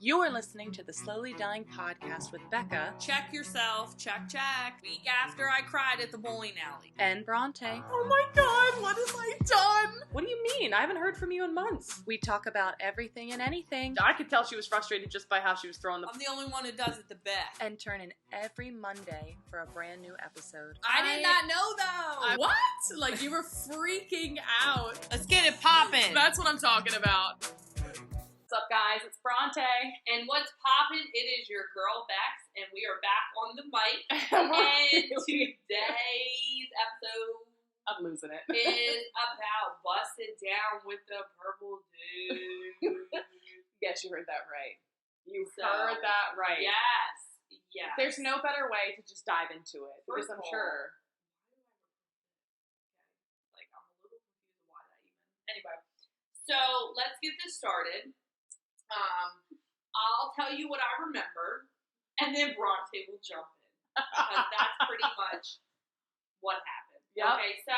You are listening to the Slowly Dying Podcast with Bekah. Check yourself. Check. Week after I cried at the bowling alley. And Bronte. Oh my god, what have I done? What do you mean? I haven't heard from you in months. We talk about everything and anything. I could tell she was frustrated just by how she was throwing the... I'm the only one who does it the best. And turn in every Monday for a brand new episode. I did not know though. What? Like you were freaking out. Let's get it poppin'. That's what I'm talking about. What's up, guys? It's Bronte. And what's poppin'? It is your girl Bex, and we are back on the mic. And today's episode I'm losing it. is about busted down with the purple dude. Yes, you heard that right. You heard that right. Yes. There's no better way to just dive into it. Because First I'm of all, sure. Like, I'm a little confused why that even. Anyway, so let's get this started. I'll tell you what I remember, and then Bronte will jump in. Because that's pretty much what happened. Yep. Okay, so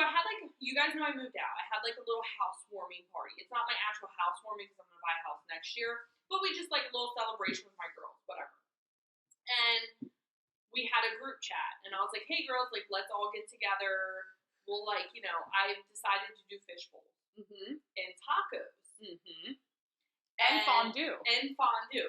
I had you guys know I moved out. I had a little housewarming party. It's not my actual housewarming because I'm going to buy a house next year, but we just a little celebration with my girls, whatever. And we had a group chat, and I was like, hey girls, let's all get together. We'll I decided to do fish bowls and tacos. And fondue.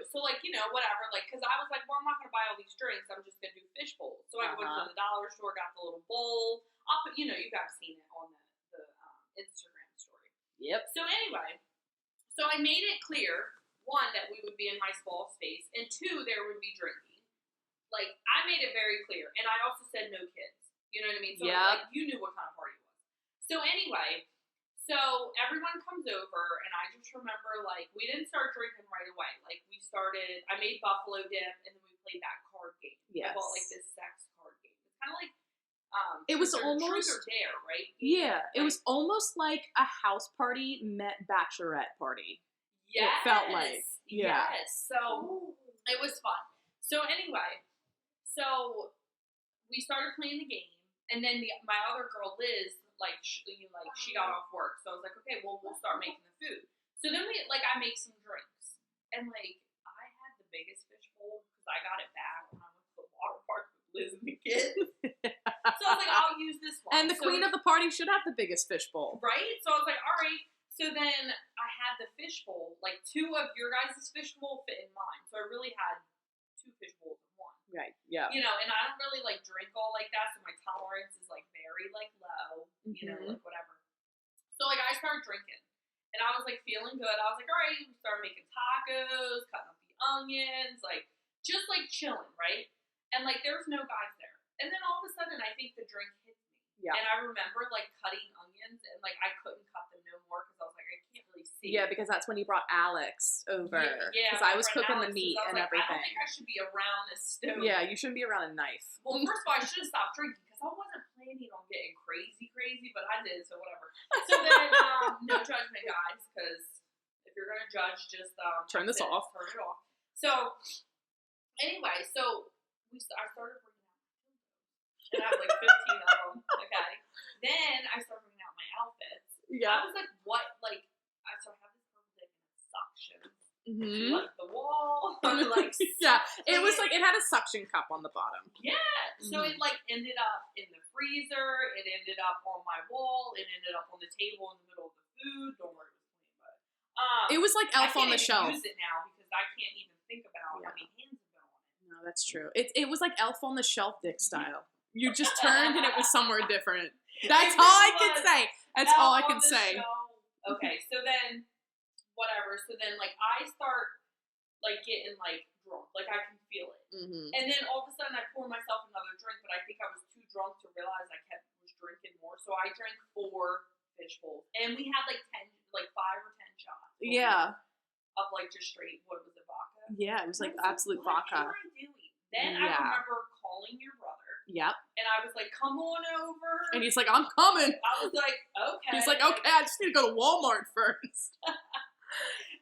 So, whatever. Because I was like, well, I'm not going to buy all these drinks. I'm just going to do fish bowls. So I went to the dollar store, got the little bowl. I'll put, you guys seen it on the Instagram story. Yep. So anyway, I made it clear, one, that we would be in my small space, and two, there would be drinking. I made it very clear. And I also said no kids. You know what I mean? So, you knew what kind of party it was. So anyway... So everyone comes over, and I just remember, we didn't start drinking right away. I made buffalo dip, and then we played that card game. Yes. I bought, this sex card game. It's kind of it was almost... Truth or Dare, right? Yeah, it was almost like a house party met bachelorette party. Yes. It felt like. Yeah. Yes. So it was fun. So anyway, we started playing the game, and then my other girl, Liz, she got off work. So I was like, okay, well, we'll start making the food. So then I make some drinks. And, I had the biggest fish bowl because I got it back when I went to the water park with Liz and the kids. So I was like, I'll use this one. And the queen of the party should have the biggest fish bowl. Right? So I was like, all right. So then I had the fish bowl. Two of your guys' fish bowl fit in mine. So I really had two fish bowls in one. Right, yeah. And I don't really, drink all like that, so my tolerance is, very, low, whatever. So, I started drinking, and I was, feeling good. I was like, all right, we started making tacos, cutting up the onions, just, chilling, right? And, there was no guys there. And then all of a sudden, I think the drink hit me. Yeah. And I remember, cutting onions, and, I couldn't cut them no more, because I was like, I can't really see. Yeah, because that's when you brought Alex over. Yeah. Because I was cooking the meat and everything. I don't think I should be around this stove. Yeah, you shouldn't be around a knife. Well, first of all, I should have stopped drinking because I wasn't planning on getting crazy, but I did, so whatever. So then, no judgment, guys, because if you're going to judge, just turn this off. Turn it off. So, anyway, I started bringing out my pillows. And I have 15 of them, okay? Then I started bringing out my outfits. Yeah. I was like, what? So I have this purple dick and it suctions. Mm-hmm. The wall. Yeah, it was it had a suction cup on the bottom. Yeah. So it ended up in the freezer. It ended up on my wall. It ended up on the table in the middle of the food. Don't worry, it was clean, but it was like Elf on the Shelf. I can't use it now because I can't even think about how many hands have been on it. No, that's true. It was like Elf on the Shelf dick style. You just turned and it was somewhere different. That's all I can say. That's all I can say. Okay, so then whatever. So then I start getting drunk. I can feel it. Mm-hmm. And then all of a sudden I pour myself another drink, but I think I was too drunk to realize I was drinking more. So I drank 4 fish bowls. And we had 5 or 10 shots. Yeah. Of just straight, what was it, vodka? Yeah, it was absolute vodka. What am I doing? Then I remember calling your brother. Yep. And I was like, come on over. And he's like, I'm coming. I was like, okay. He's like, okay, I just need to go to Walmart first.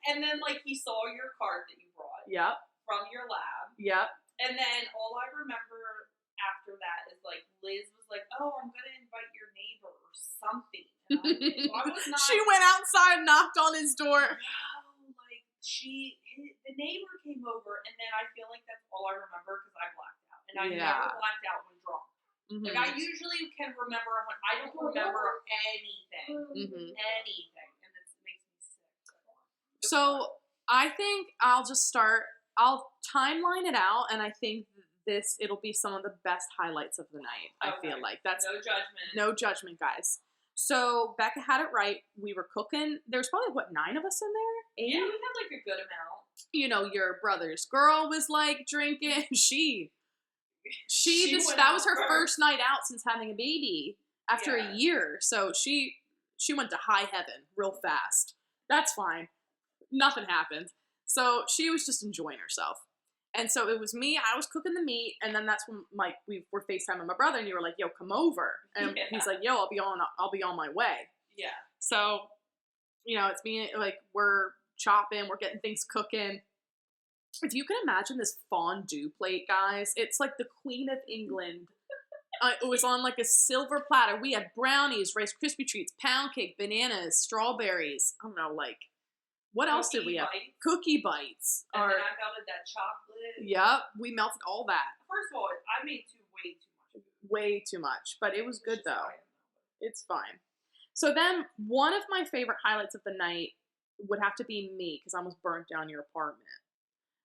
And then, he saw your card that you brought. Yep. From your lab. Yep. And then all I remember after that is, Liz was like, oh, I'm going to invite your neighbor or something. And I was not. She went outside, knocked on his door. No, the neighbor came over, and then I feel like that's all I remember because I blacked out, and I Yeah. never blacked out when drunk. Mm-hmm. Like I usually can remember. I don't remember anything, Mm-hmm. anything, and it makes me sick. So I think I'll just start. I'll timeline it out, and I think it'll be some of the best highlights of the night. I feel like that's no judgment. No judgment, guys. So Bekah had it right. We were cooking. There's probably 9 of us in there? 8? Yeah, we had like a good amount. You know, your brother's girl was like drinking. She that was her first night out since having a baby after a year. So she went to high heaven real fast. That's fine. Nothing happened. So she was just enjoying herself. And so it was me, I was cooking the meat, and then that's when we were FaceTiming my brother, and you were like, yo, come over. And he's like, yo, I'll be on my way. Yeah. So, you know, it's me, like, we're chopping, we're getting things cooking. If you can imagine this fondue plate, guys, it's like the Queen of England. It was on like a silver platter. We had brownies, Rice Krispie treats, pound cake, bananas, strawberries. I don't know, like, what else did we have? Cookie bites. And then I melted that chocolate. Yep, we melted all that. First of all, I made way too much. Way too much, but it was good though. It's fine. So then, one of my favorite highlights of the night would have to be me, because I almost burnt down your apartment.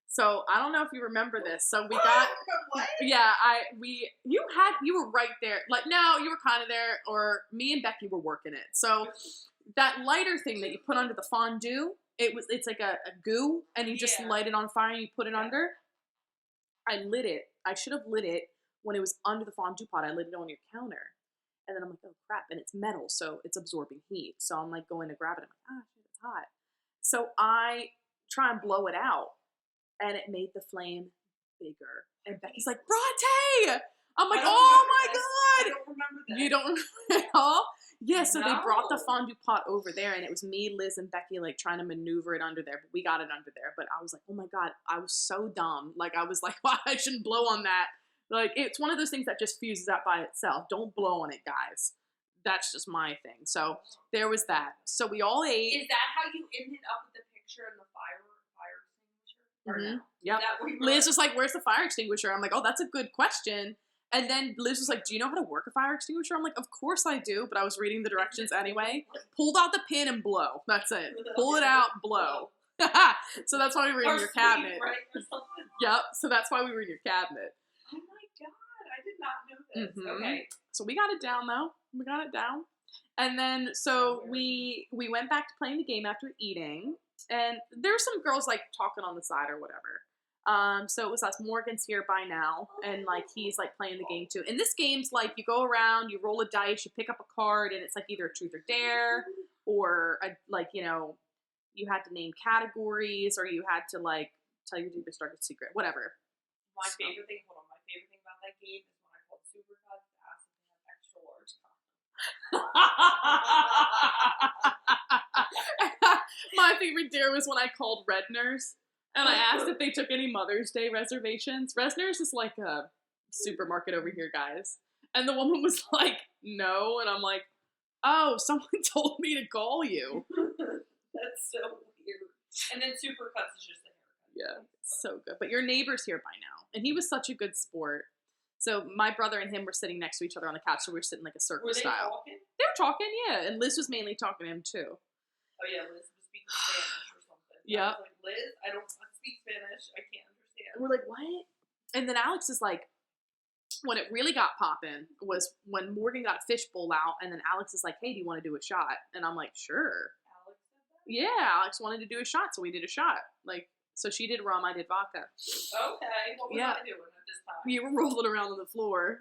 So I don't know if you remember this. So we got, what? Yeah, you were right there. Like, no, you were kind of there, or me and Becky were working it. So that lighter thing that you put under the fondue, it's like a goo, and you just light it on fire and you put it under. I lit it. I should have lit it when it was under the fondue pot. I lit it on your counter. And then I'm like, oh crap, and it's metal, so it's absorbing heat. So I'm like going to grab it. I'm like, shit, it's hot. So I try and blow it out, and it made the flame bigger. And Becky's like, Bronte! I'm like, oh my god! I don't remember that. You don't remember at all? Yeah, so they brought the fondue pot over there, and it was me, Liz, and Becky, like, trying to maneuver it under there, but we got it under there. But I was like, oh my god, I was so dumb. Like, I was like, well, I shouldn't blow on that. Like, it's one of those things that just fuses out by itself. Don't blow on it, guys. That's just my thing. So there was that. So we all ate. Is that how you ended up with the picture and the fire extinguisher? Mm-hmm. Yep. Liz was like, where's the fire extinguisher? I'm like, oh, that's a good question. And then Liz was like, do you know how to work a fire extinguisher? I'm like, of course I do, but I was reading the directions anyway. Pulled out the pin and blow. That's it. Pull it out, blow. So that's why we were in your cabinet. Yep. So that's why we were in your cabinet. Oh my god, I did not know this. Mm-hmm. Okay. So we got it down though. We got it down. And then so we went back to playing the game after eating. And there's some girls like talking on the side or whatever. So it was us. Morgan's here by now, and like he's like playing the game too. And this game's like you go around, you roll a dice, you pick up a card, and it's like either a truth or dare, or like you know, you had to name categories, or you had to like tell your deepest darkest secret, whatever. My favorite thing about that game is when I called Supercuts to ask if they have extra large condoms. My favorite dare was when I called Redner's. And I asked if they took any Mother's Day reservations. Resner's is like a supermarket over here, guys. And the woman was like, no. And I'm like, oh, someone told me to call you. That's so weird. And then Supercuts is just a haircut. Yeah, so good. But your neighbor's here by now. And he was such a good sport. So my brother and him were sitting next to each other on the couch. So we were sitting like a circle style. Were they talking? They were talking, yeah. And Liz was mainly talking to him, too. Oh, yeah, Liz was speaking Spanish or something. Yeah. I was like, Liz, I don't speak Spanish. I can't understand. We're like, what? And then Alex is like, when it really got poppin' was when Morgan got a fishbowl out, and then Alex is like, hey, do you want to do a shot? And I'm like, sure. Alex said that? Yeah, Alex wanted to do a shot, so we did a shot. Like, so she did rum, I did vodka. Okay. What was I doing at this time? You were rolling around on the floor.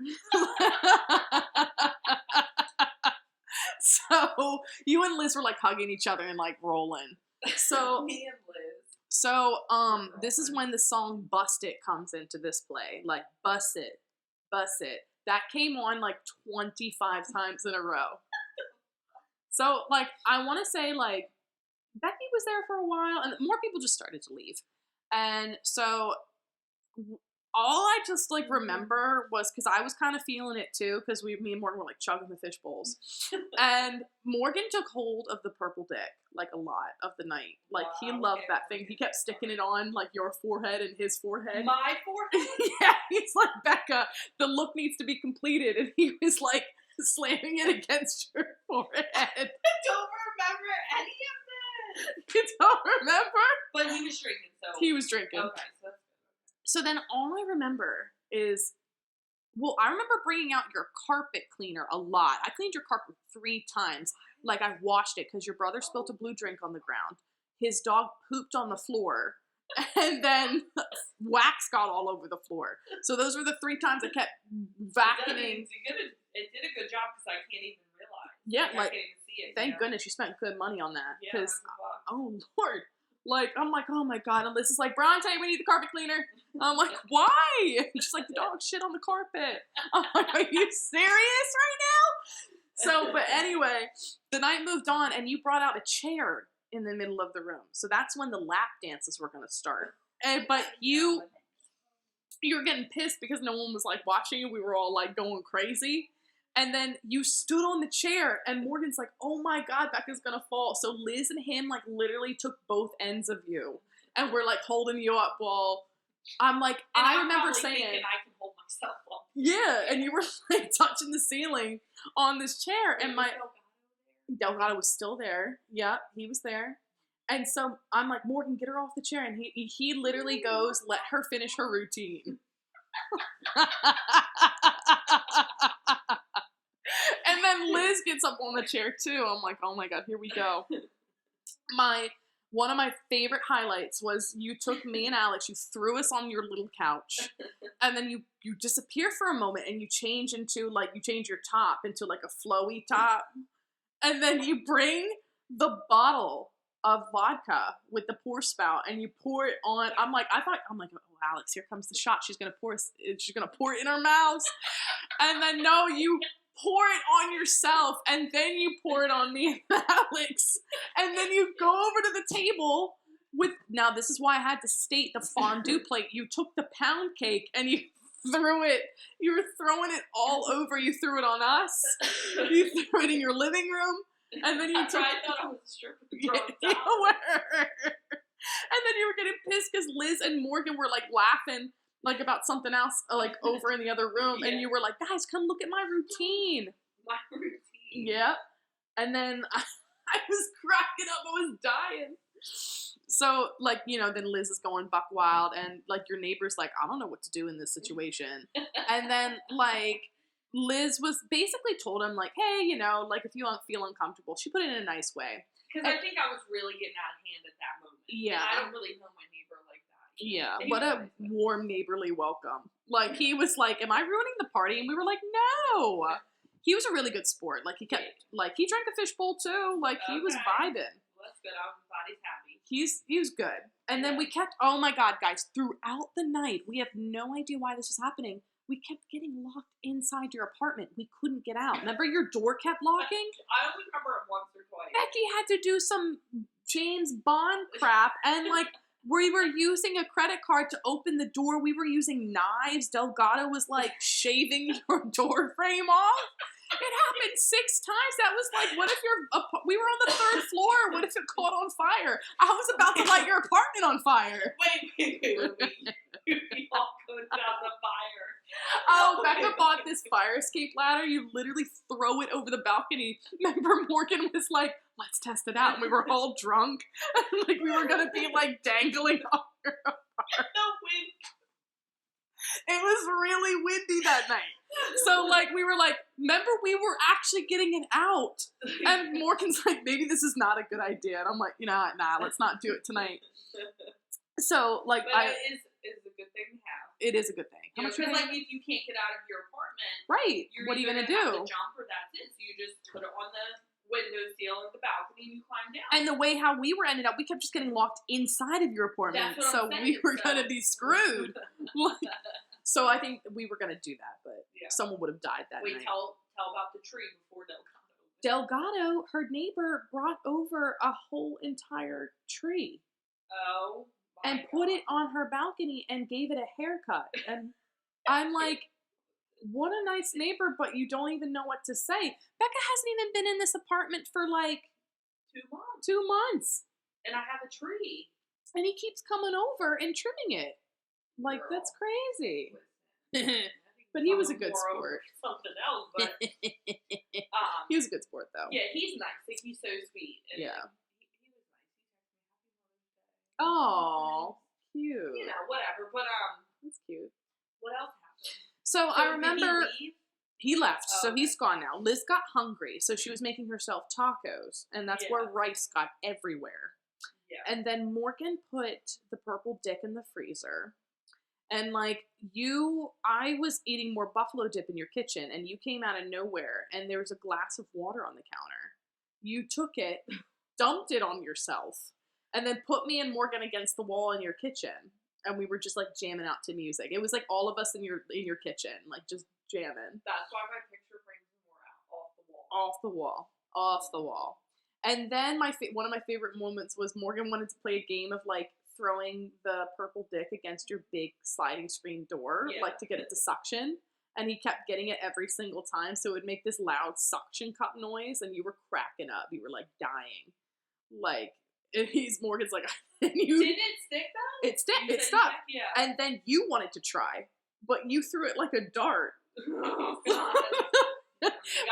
So you and Liz were like hugging each other and like rolling. So me and Liz. So this is when the song Bust It comes into this play. Like bust it, bust it. That came on like 25 times in a row. So like I want to say like Becky was there for a while and more people just started to leave. And so all I just like remember was because I was kind of feeling it too, because me and Morgan were like chugging the fish bowls, and Morgan took hold of the purple dick like a lot of the night. Like he loved that thing. He kept sticking it on like your forehead and his forehead. My forehead. Yeah, he's like, Bekah, the look needs to be completed, and he was like slamming it against your forehead. I don't remember any of this. You don't remember? But he was drinking, so He was drinking. Okay, So then all I remember is, well, I remember bringing out your carpet cleaner a lot. I cleaned your carpet 3 times. Like, I washed it because your brother spilled a blue drink on the ground. His dog pooped on the floor. And then wax got all over the floor. So those were the 3 times I kept vacuuming. It did a good job because I can't even realize. Yeah, I can't even see it. Thank goodness you spent good money on that. Yeah, Because, oh, Lord. Like, I'm like, oh my God. And Liz is like, Bronte, we need the carpet cleaner. I'm like, why? She's like, the dog shit on the carpet. I'm like, are you serious right now? So, but anyway, the night moved on and you brought out a chair in the middle of the room. So that's when the lap dances were going to start. But you were getting pissed because no one was like watching you. We were all like going crazy. And then you stood on the chair and Morgan's like, oh my God, Bekah's gonna fall. So Liz and him like literally took both ends of you and we're like holding you up while I'm like, and I remember saying, I can hold myself up. Yeah, and you were like touching the ceiling on this chair and my Delgado was still there. Yeah, he was there. And so I'm like, Morgan, get her off the chair. And he literally goes, let her finish her routine. And then Liz gets up on the chair too. I'm like, oh my God, here we go. One of my favorite highlights was you took me and Alex, you threw us on your little couch, and then you disappear for a moment and you change your top into like a flowy top, and then you bring the bottle of vodka with the pour spout and you pour it on. I'm like, oh, Alex, here comes the shot. She's gonna pour it in her mouth. And then no, you pour it on yourself and then you pour it on me and Alex. And then you go over to the table with, now this is why I had to state the fondue plate. You took the pound cake and you were throwing it all over. You threw it on us. You threw it in your living room. And then I thought I was a stripper. You were. And then you were getting pissed because Liz and Morgan were like laughing like about something else like over in the other room. Yeah. And you were like, guys, come look at my routine. My routine. Yeah. And then I was cracking up. I was dying. So like, then Liz is going buck wild and like your neighbor's like, I don't know what to do in this situation. And then like Liz was basically told him, like, hey, like, if you don't feel uncomfortable. She put it in a nice way. Because I think I was really getting out of hand at that moment. Yeah. And I don't really know my neighbor like that. Yeah. What a warm neighborly welcome. Like, he was like, am I ruining the party? And we were like, no. He was a really good sport. Like, he kept, like, he drank a fishbowl, too. Like, he was vibing. Well, that's good. I'm glad he's happy. He was good. And then we kept, oh my God, guys, throughout the night, we have no idea why this is happening. We kept getting locked inside your apartment. We couldn't get out. Remember your door kept locking? I only remember it once or twice. Becky had to do some James Bond crap, and like we were using a credit card to open the door. We were using knives. Delgado was like shaving your door frame off. It happened 6 times. That was like, what if we were on the 3rd floor. What if it caught on fire? I was about to light your apartment on fire. Wait. We all go down the fire. Oh, Bekah bought this fire escape ladder. You literally throw it over the balcony. Remember, Morgan was like, let's test it out. And we were all drunk. Like, we were going to be, like, dangling off your apartment. The wind. It was really windy that night. So, like, we were like, remember, we were actually getting it out. And Morgan's like, maybe this is not a good idea. And I'm like, nah, let's not do it tonight. So, like, but it is a good thing to have. It is a good thing. Because, like, if you can't get out of your apartment, right? What are you gonna do? Have the jumper, that's it. So you just put it on the windowsill or the balcony and you climb down. And the way how we were ended up, we kept just getting locked inside of your apartment. That's what I'm saying, we were gonna be screwed. So I think we were gonna do that, but someone would have died that night. Tell about the tree before Delgado. Delgado, her neighbor, brought over a whole entire tree. Oh and put it on her balcony and gave it a haircut. And I'm like, what a nice neighbor, but you don't even know what to say. Bekah hasn't even been in this apartment for like 2 months. 2 months. And I have a tree. And he keeps coming over and trimming it. Like, Girl. That's crazy. But he was a good sport. Something else, but he was a good sport, though. yeah, he's nice. Like, he's so sweet. And Yeah. He was nice. Oh, cute. You know, whatever. But That's cute. what else happened? So I remember Did he leave? he left, Oh, so okay. he's gone now. Liz got hungry, so she was making herself tacos, and that's where rice got everywhere. Yeah. And then Morgan put the purple dick in the freezer. And like I was eating more buffalo dip in your kitchen, and you came out of nowhere, and there was a glass of water on the counter. You took it, dumped it on yourself, and then put me and Morgan against the wall in your kitchen. And we were just like jamming out to music. It was like all of us in your kitchen, like just jamming. That's why my picture frames are more out off the wall. Off the wall. And then one of my favorite moments was Morgan wanted to play a game of like throwing the purple dick against your big sliding screen door, like to get it to suction. And he kept getting it every single time, so it would make this loud suction cup noise, and you were cracking up. You were like dying. Like, Morgan's like, and you, Did it stick though? It stuck. Yeah. And then you wanted to try, but you threw it like a dart. Oh God.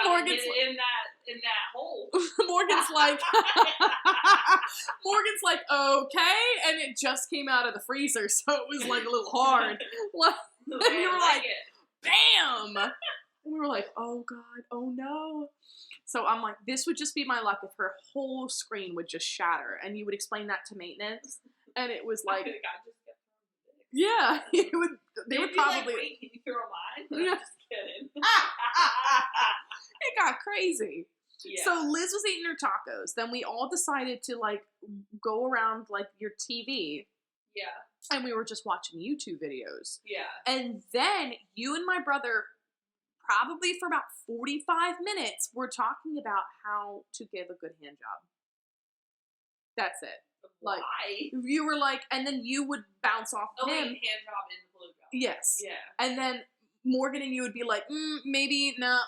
Morgan's in that hole. Morgan's like, okay, and it just came out of the freezer, so it was like a little hard. And you were like, bam! And we were like, oh God, oh no. So I'm like, this would just be my luck if her whole screen would just shatter, and you would explain that to maintenance, and it was like, yeah, they would probably. Like, wait, can you throw mine? Yeah. I'm just kidding. It got crazy. Yeah. So Liz was eating her tacos. Then we all decided to like go around like your TV. Yeah. And we were just watching YouTube videos. Yeah. And then you and my brother, probably for about 45 minutes, were talking about how to give a good hand job. That's it. Like, why? You were like, and then you would bounce off him. Hand job in the blue job. Yes. Yeah. And then Morgan and you would be like, maybe not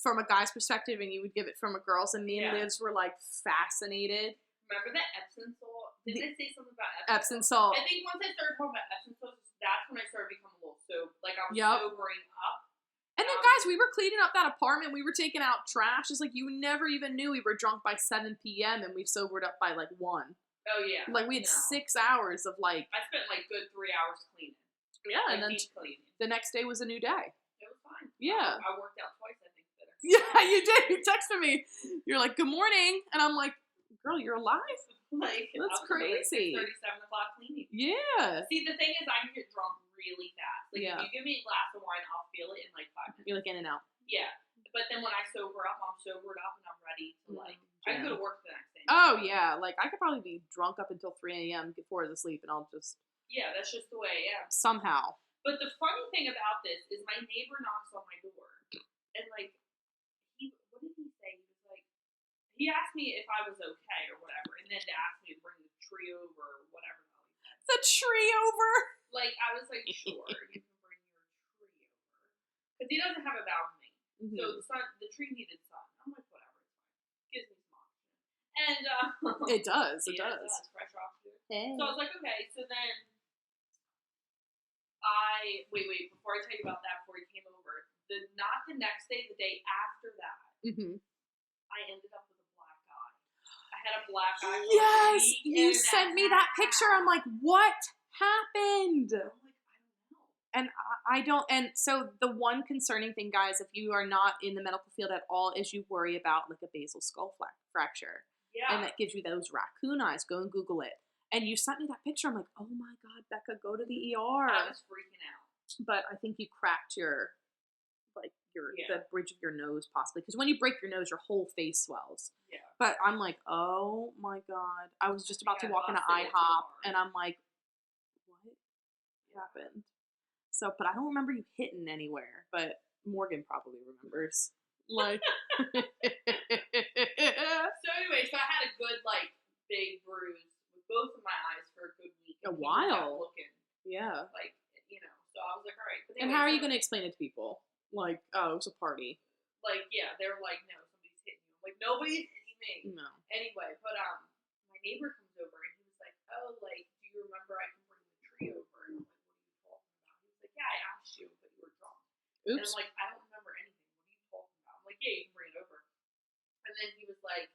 from a guy's perspective, and you would give it from a girl's. And me and Liz were like fascinated. Remember that Epsom salt? Didn't I say something about Epsom salt? I think once I started talking about Epsom salt, that's when I started becoming a little like I was sobering up. And then guys, we were cleaning up that apartment. We were taking out trash. It's like you never even knew we were drunk by 7 p.m. and we sobered up by like 1. Oh yeah. Like we had 6 hours of like. I spent like good 3 hours cleaning. Yeah, like, and then cleaning. The next day was a new day. It was fine. Yeah. I worked out twice, I think. Better. Yeah, you did. You texted me. You're like, good morning. And I'm like, girl, you're alive? Like, that's crazy. 37 o'clock cleaning. Yeah. See, the thing is, I can get drunk really fast. Like, if you give me a glass of wine, I'll feel it in like 5 minutes. You're like in and out. Yeah. But then when I sober up, I'm sobered up and I'm ready to like, I can go to work the next day. Oh, yeah. Like, I could probably be drunk up until 3 a.m. before I was asleep, and I'll just. Yeah, that's just the way I am. Somehow. But the funny thing about this is my neighbor knocks on my door. And like, what did he say? He was like, he asked me if I was okay or whatever, and then to ask me to bring the tree over or whatever. The tree over? Like, I was like, sure, you can bring your tree over. Because he doesn't have a balcony. Mm-hmm. So the tree needed sun. I'm like, whatever, it's fine. Gives me some oxygen. And, it does. It does. Fresh oxygen. Hey. So I was like, okay, so then wait, before I tell you about that, before he came over, not the next day, the day after that, I ended up with a black eye. I had a black eye. Yes, you sent me that picture. I'm like, what happened? I'm like, I don't know. And I don't, and so the one concerning thing, guys, if you are not in the medical field at all, is you worry about like a basal skull fracture. Yeah. And that gives you those raccoon eyes. Go and Google it. And you sent me that picture. I'm like, oh my God, Bekah, go to the ER. I was freaking out. But I think you cracked the bridge of your nose possibly. Because when you break your nose, your whole face swells. Yeah. But I'm like, oh my God. I was just about to walk into IHOP and I'm like, what happened? So, but I don't remember you hitting anywhere. But Morgan probably remembers. Like. So anyway, so I had a good like big bruise with both of my eyes for a good week. A And he was while. out looking, Yeah. like, you know. So I was like, all right. But And anyway, how are so, you going to explain it to people? Like, oh, it was a party. Like, yeah, they're like, no, somebody's hitting you. I'm like, nobody's hitting me. No. Anyway, but my neighbor comes over and he was like, oh, like, do you remember I can bring the tree over? And I'm like, what are you talking about? He was like, yeah, I asked you, but you were drunk. And Oops. I'm like, I don't remember anything. What are you talking about? I'm like, yeah, you can bring it over. And then he was like,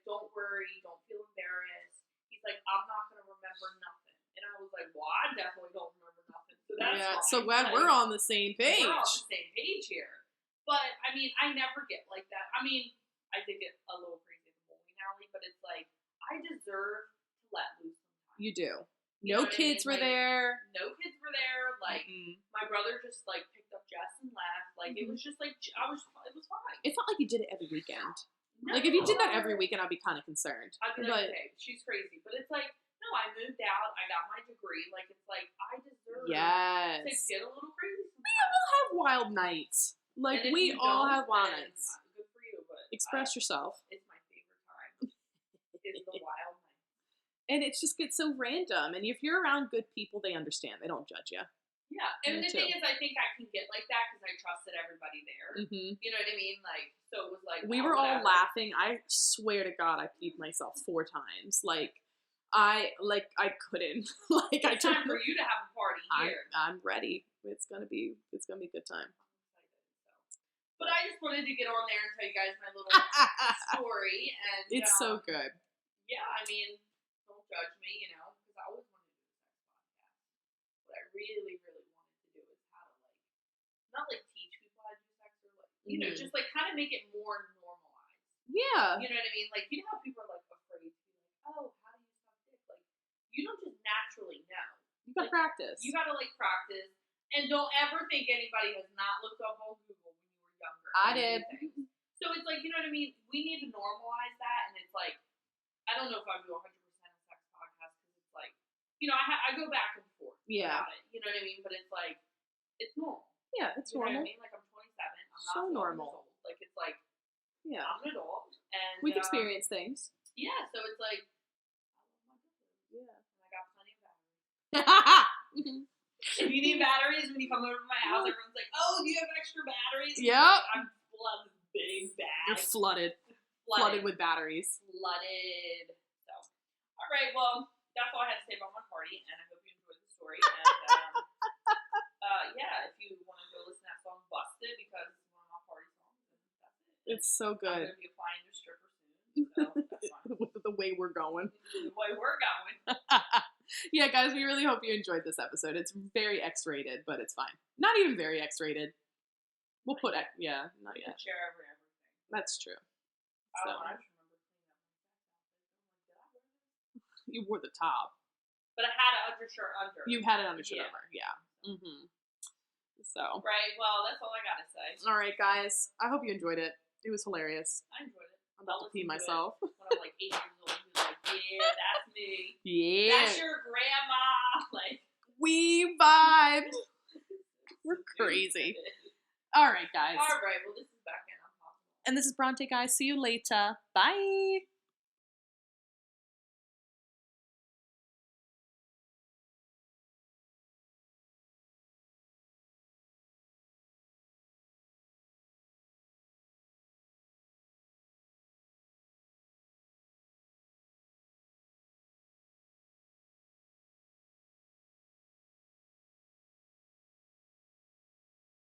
don't worry, don't feel embarrassed. He's like, I'm not gonna remember nothing. And I was like, well, I definitely don't remember nothing. So that's fine. So glad like, we're on the same page. We're on the same page here. But I mean, I never get like that. I mean, I did get a little crazy at the bowling alley, but it's like I deserve to let loose sometimes. You do. You No know what I kids mean? were Like, there. No kids were there. Like my brother just like picked up Jess and left. Like it was just like it was fine. It's not like you did it every weekend. No. Like if you did that every weekend, I'd be kind of concerned. I'd be like, okay, she's crazy. But it's like, no, I moved out. I got my degree. Like it's like I deserve to get a little crazy sometimes. We all have wild nights. Like we all have wild nights. Good for you, but express yourself. It's my favorite time. It's the wild night. And it just gets so random. And if you're around good people, they understand. They don't judge you. Yeah, and the thing is, I think I can get like that because I trusted everybody there. Mm-hmm. You know what I mean? Like, so it was like we were all laughing. I swear to God, I peed myself 4 times. Like, I couldn't. Like, it's time for you to have a party here. I'm ready. It's gonna be a good time. But I just wanted to get on there and tell you guys my little story, and it's so good. Yeah, I mean, don't judge me, you know, because I always wanted to do a sex podcast. What I really, really wanted to do is how to not like teach people how to do sex, or like you know, just like kind of make it more normalized. Yeah. You know what I mean? Like you know how people are like afraid to be like, oh, how do you suck dick? Like you don't just naturally know. You gotta practice. You gotta like practice, and don't ever think anybody has not looked up on Google when you were younger. I did. So it's like, you know what I mean? We need to normalize that, and it's like, I don't know if I do 100% a sex podcast because it's like, you know, I go back and forth about it. You know what I mean? But it's like, it's normal. Yeah, it's you normal. Know what I mean? Like I'm 27. I'm not so normal. Years old. Like it's like, yeah, I'm an adult, and we've experienced things. Yeah, so it's like, I love my business. Yeah, and I got plenty of batteries. If you need batteries when you come over to my house, everyone's like, "Oh, do you have extra batteries?" Yep. I'm full of this big bag. You're flooded with batteries. Flooded. So, all right. Well, that's all I had to say about my party, and I hope you enjoyed the story. And yeah, if you want to go listen to that song "Busted" because it's one of my party songs, then that's it. It's so good. I'm gonna be applying to stripper soon, so that's fine. With the way we're going. The way we're going. Yeah, guys, we really hope you enjoyed this episode. It's very X-rated, but it's fine. Not even very X-rated. We'll put not yet. Share everything. That's true. I just remember cleaning up my sex outfit. I'm like, did I wear this? You wore the top. But I had an undershirt under. You had an undershirt over, yeah. Mm-hmm. So. Right, well, that's all I gotta say. All right, guys. I hope you enjoyed it. It was hilarious. I enjoyed it. I'm about to pee myself. When I'm like 8 years old, he's like, yeah, that's me. Yeah. That's your grandma. Like, we vibe. We're crazy. All right, guys. All right, well, this is Bekah. And this is Bronte, guys. See you later. Bye.